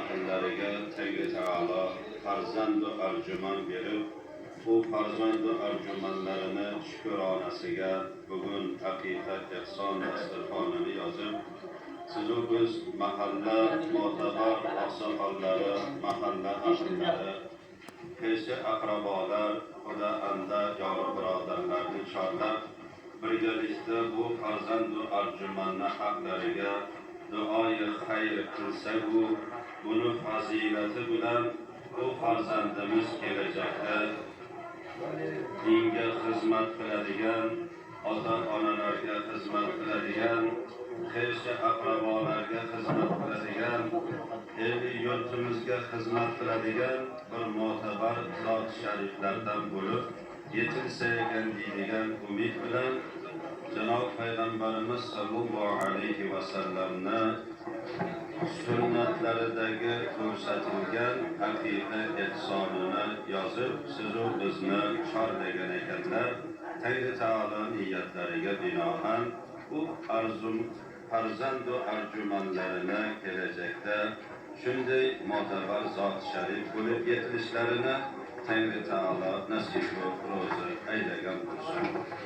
aqllariga Tangri taolo farzand va arjumon berib, bu farzand va arjumanlarini shukronasiga bugun haqiqat ehson dasturxonini yozib, sizu biz mahalla mo'tabar oqsoqollari, mahalla ahllari, qaysi aqrabolar, xudo anda yori birodarlarni chorlab, birgalikda bu farzand va arjumanni haqlariga duoyi xayr qilsa-ku, buni fazilati bilan bu farzandimiz kelajakda dinga xizmat qiladigan, ota-onalarga xizmat qiladigan, qaysi aqrabolarga xizmat qiladigan, eli yurtimizga xizmat qiladigan bir mo'tabar zot shariflardan bo'lib yetilsa ekan deydigan umid bilan Janob Payg'ambarimiz sallallohu alayhi va sallamni sunnatlaridagi ko'rsatilgan haqiqat ehsonini yozib, sizu bizni chorlagan ekanlar. Tangri taolo niyatlariga binoan bu farzand va arjumanlarini kelajakda shunday mo'tabar zot sharif bo'lib yetilishlarini Tangri taolo nasib va ro'zi aylagan bo'lsin.